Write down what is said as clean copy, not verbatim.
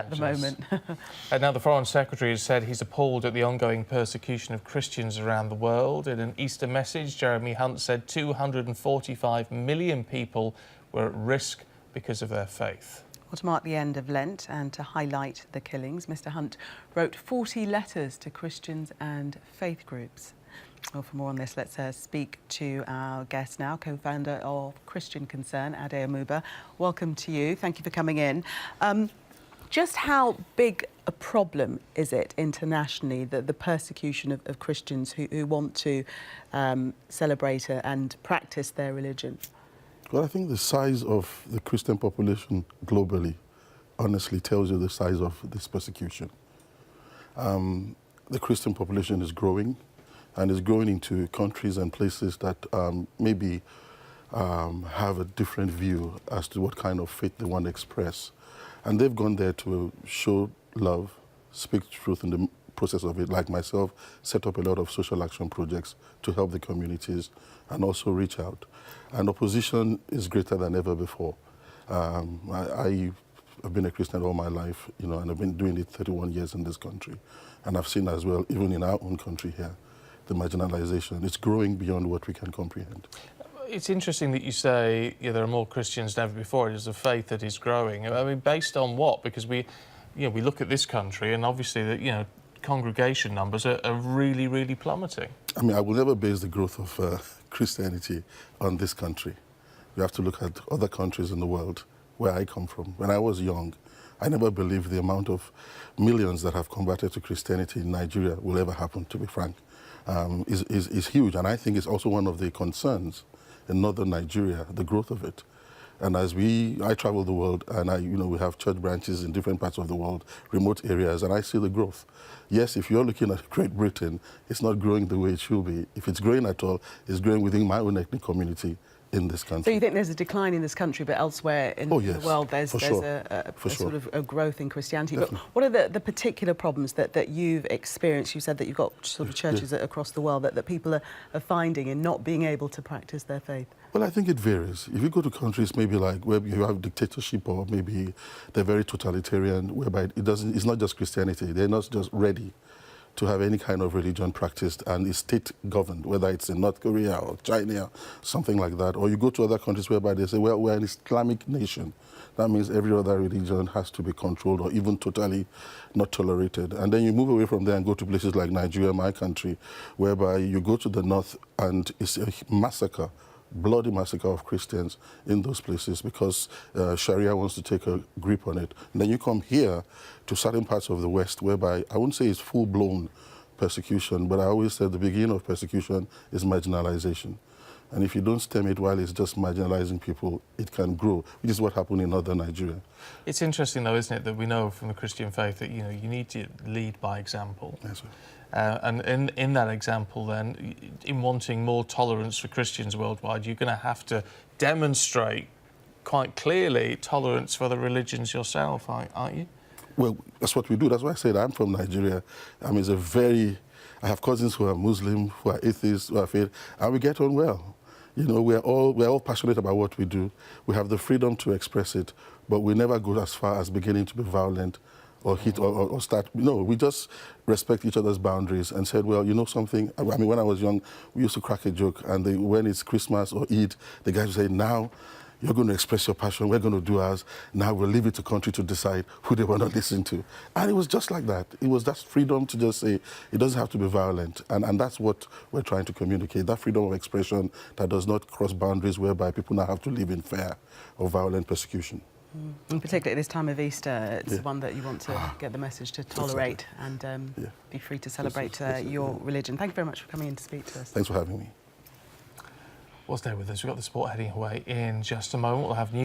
at the moment. Now, the Foreign Secretary has said he's appalled at the ongoing persecution of Christians around the world. In an Easter message, Jeremy Hunt said 245 million people were at risk because of their faith. Well, to mark the end of Lent and to highlight the killings, Mr Hunt wrote 40 letters to Christians and faith groups. Well, for more on this, let's speak to our guest now, co-founder of Christian Concern, Ade Omooba. Welcome to you. Thank you for coming in. Just how big a problem is it internationally, the persecution of Christians who want to celebrate and practice their religion? Well, I think the size of the Christian population globally honestly tells you the size of this persecution. The Christian population is growing, and is growing into countries and places that maybe have a different view as to what kind of faith they want to express. And they've gone there to show love, speak truth in the process of it, like myself, set up a lot of social action projects to help the communities and also reach out. And opposition is greater than ever before. I've been a Christian all my life, you know, and I've been doing it 31 years in this country. And I've seen as well, even in our own country here, the marginalization. It's growing beyond what we can comprehend. It's interesting that you say there are more Christians than ever before. It is a faith that is growing. I mean, based on what? Because we look at this country, and obviously that congregation numbers are really, really plummeting. I mean, I will never base the growth of Christianity on this country. You have to look at other countries in the world where I come from. When I was young, I never believed the amount of millions that have converted to Christianity in Nigeria will ever happen, to be frank. Is huge, and I think it's also one of the concerns in northern Nigeria, the growth of it. And as I travel the world, and we have church branches in different parts of the world, remote areas, and I see the growth. Yes, if you're looking at Great Britain, it's not growing the way it should be. If it's growing at all, it's growing within my own ethnic community in this country. So you think there's a decline in this country, but elsewhere in the world there's a sort of a growth in Christianity. Definitely. But what are the particular problems that you've experienced? You said that you've got sort of churches across the world that people are finding in not being able to practice their faith. Well, I think it varies. If you go to countries maybe like where you have dictatorship, or maybe they're very totalitarian, whereby it's not just Christianity, they're not just ready to have any kind of religion practiced and is state-governed, whether it's in North Korea or China or something like that. Or you go to other countries whereby they say, well, we're an Islamic nation. That means every other religion has to be controlled or even totally not tolerated. And then you move away from there and go to places like Nigeria, my country, whereby you go to the north and it's a massacre, bloody massacre of Christians in those places because Sharia wants to take a grip on it. And then you come here to certain parts of the West whereby I wouldn't say it's full-blown persecution, but I always said the beginning of persecution is marginalization. And if you don't stem it while it's just marginalizing people, it can grow, which is what happened in northern Nigeria. It's interesting, though, isn't it, that we know from the Christian faith that, you need to lead by example. Yes, sir. And in that example, then, in wanting more tolerance for Christians worldwide, you're going to have to demonstrate quite clearly tolerance for the religions yourself, aren't you? Well, that's what we do. That's why I said I'm from Nigeria. I mean, I have cousins who are Muslim, who are atheists, who are faith, and we get on well. We're all passionate about what we do. We have the freedom to express it, but we never go as far as beginning to be violent or hit or start. No, we just respect each other's boundaries and said, well, you know something? I mean, when I was young, we used to crack a joke, and when it's Christmas or Eid, the guys would say, now you're going to express your passion, we're going to do ours. Now we'll leave it to country to decide who they want to listen to. And it was just like that. It was that freedom to just say, it doesn't have to be violent. And that's what we're trying to communicate, that freedom of expression that does not cross boundaries whereby people now have to live in fear of violent persecution. And particularly at this time of Easter, it's one that you want to get the message to tolerate and be free to celebrate your religion. Thank you very much for coming in to speak to us. Thanks for having me. Well, stay with us. We've got the sport heading away in just a moment. We'll have news.